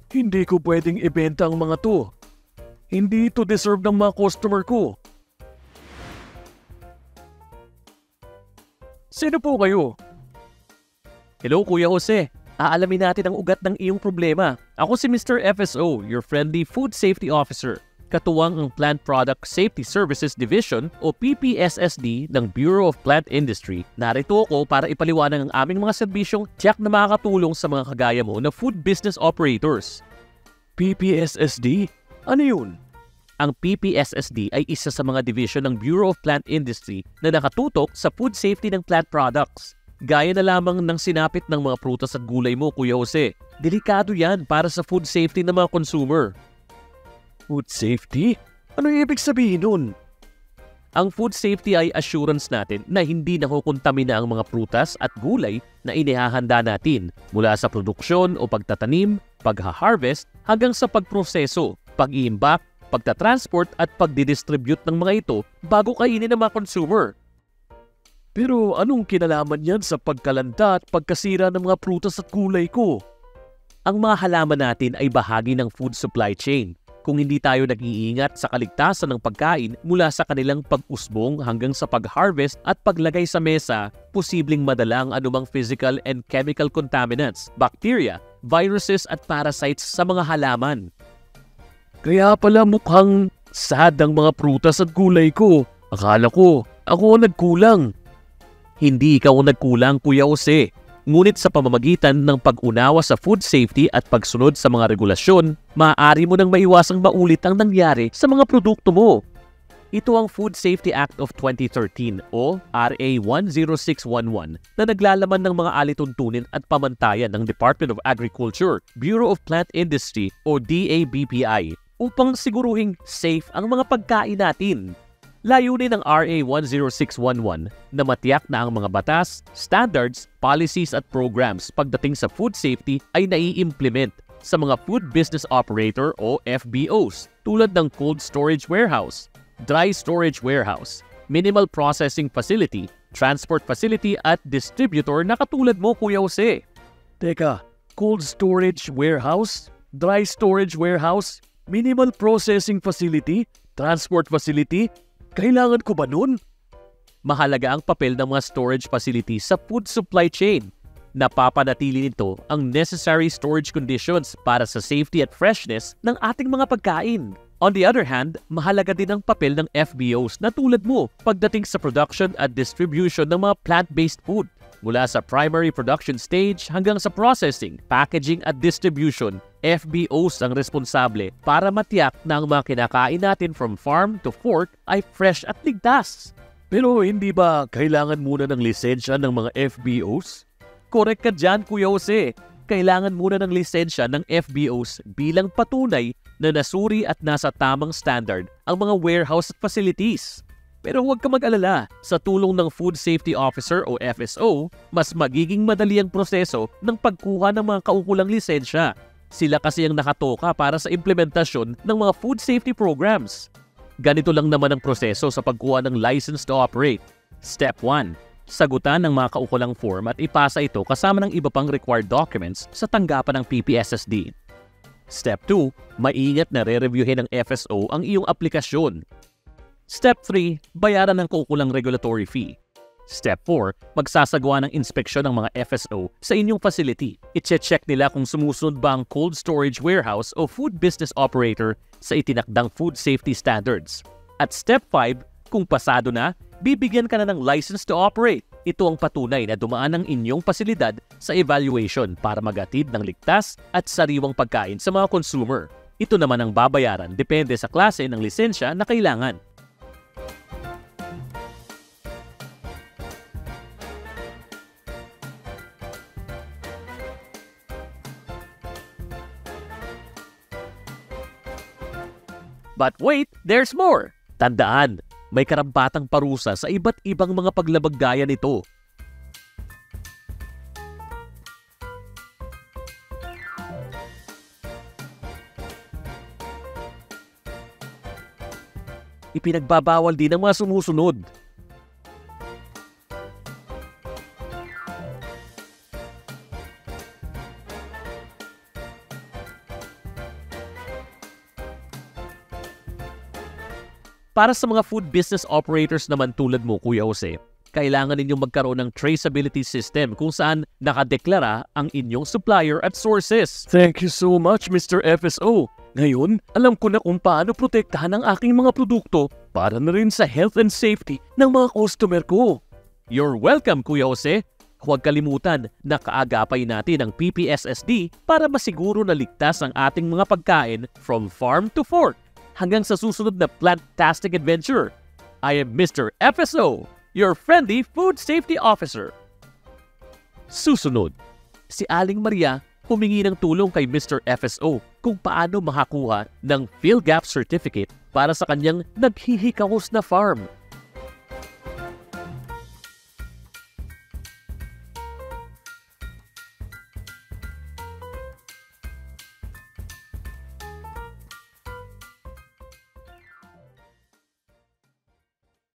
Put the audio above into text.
Hindi ko pwedeng ibenta ang mga to. Hindi ito deserve ng mga customer ko. Sino po kayo? Hello Kuya Jose, aalamin natin ang ugat ng iyong problema. Ako si Mr. FSO, your friendly Food Safety Officer. Katuwang ang Plant Product Safety Services Division o PPSSD ng Bureau of Plant Industry. Narito ako para ipaliwanag ang aming mga serbisyong tiyak na makakatulong sa mga kagaya mo na food business operators. PPSSD? Ano yun? Ang PPSSD ay isa sa mga division ng Bureau of Plant Industry na nakatutok sa food safety ng plant products. Gaya na lamang ng sinapit ng mga prutas at gulay mo, Kuya Jose. Delikado yan para sa food safety ng mga consumer. Food safety? Ano ibig sabihin nun? Ang food safety ay assurance natin na hindi nakukontamina ang mga prutas at gulay na inihahanda natin mula sa produksyon o pagtatanim, pagha-harvest hanggang sa pagproseso, pag-iimbak, pagtatransport at pagdidistribute ng mga ito bago kainin ng mga consumer. Pero anong kinalaman yan sa pagkalanta at pagkasira ng mga prutas at gulay ko? Ang mga halaman natin ay bahagi ng food supply chain. Kung hindi tayo nag-iingat sa kaligtasan ng pagkain mula sa kanilang pag-usbong hanggang sa pag-harvest at paglagay sa mesa, posibleng madala ang anumang physical and chemical contaminants, bacteria, viruses at parasites sa mga halaman. Kaya pala mukhang sad ang mga prutas at gulay ko. Akala ko, ako ang nagkulang. Hindi ikaw ang nagkulang, Kuya Jose. Ngunit sa pamamagitan ng pag-unawa sa food safety at pagsunod sa mga regulasyon, maaari mo nang maiwasang maulit ang nangyari sa mga produkto mo. Ito ang Food Safety Act of 2013 o RA 10611 na naglalaman ng mga alituntunin at pamantayan ng Department of Agriculture, Bureau of Plant Industry o DABPI upang siguruhing safe ang mga pagkain natin. Layunin ng RA 10611 na matiyak na ang mga batas, standards, policies at programs pagdating sa food safety ay nai-implement sa mga food business operator o FBOs tulad ng cold storage warehouse, dry storage warehouse, minimal processing facility, transport facility at distributor na katulad mo, Kuya Jose. Teka, cold storage warehouse, dry storage warehouse, minimal processing facility, transport facility, kailangan ko ba nun? Mahalaga ang papel ng mga storage facilities sa food supply chain. Napapanatili nito ang necessary storage conditions para sa safety at freshness ng ating mga pagkain. On the other hand, mahalaga din ang papel ng FBOs na tulad mo pagdating sa production at distribution ng mga plant-based food. Mula sa primary production stage hanggang sa processing, packaging at distribution, FBOs ang responsable para matiyak na ang mga kinakain natin from farm to fork ay fresh at ligtas. Pero hindi ba kailangan muna ng lisensya ng mga FBOs? Correct ka dyan, Kuya Jose. Kailangan muna ng lisensya ng FBOs bilang patunay na nasuri at nasa tamang standard ang mga warehouse at facilities. Pero huwag ka mag-alala, sa tulong ng Food Safety Officer o FSO, mas magiging madali ang proseso ng pagkuha ng mga kaukulang lisensya. Sila kasi ang nakatoka para sa implementasyon ng mga food safety programs. Ganito lang naman ang proseso sa pagkuha ng license to operate. Step 1. Sagutan ng mga kaukulang form at ipasa ito kasama ng iba pang required documents sa tanggapan ng PPSSD. Step 2. Maingat na re-reviewin ng FSO ang iyong aplikasyon. Step 3. Bayaran ng kaukulang regulatory fee. Step 4. Magsasagawa ng inspeksyon ng mga FSO sa inyong facility. I-check nila kung sumusunod ba ang cold storage warehouse o food business operator sa itinakdang food safety standards. At Step 5. Kung pasado na, bibigyan ka na ng license to operate. Ito ang patunay na dumaan ang inyong pasilidad sa evaluation para magatid ng ligtas at sariwang pagkain sa mga consumer. Ito naman ang babayaran depende sa klase ng lisensya na kailangan. But wait, there's more! Tandaan, may karampatang parusa sa iba't ibang mga paglabag gaya nito. Ipinagbabawal din ang mga sumusunod. Para sa mga food business operators naman tulad mo, Kuya Jose, kailangan ninyong magkaroon ng traceability system kung saan nakadeklara ang inyong supplier at sources. Thank you so much, Mr. FSO. Ngayon, alam ko na kung paano protektahan ang aking mga produkto para na rin sa health and safety ng mga customer ko. You're welcome, Kuya Jose. Huwag kalimutan na kaagapay natin ang PPSSD para masiguro na ligtas ang ating mga pagkain from farm to fork. Hanggang sa susunod na Plantastic Adventure, I am Mr. FSO, your friendly food safety officer. Susunod, si Aling Maria humingi ng tulong kay Mr. FSO kung paano makakuha ng PhilGap certificate para sa kanyang naghihikahos na farm.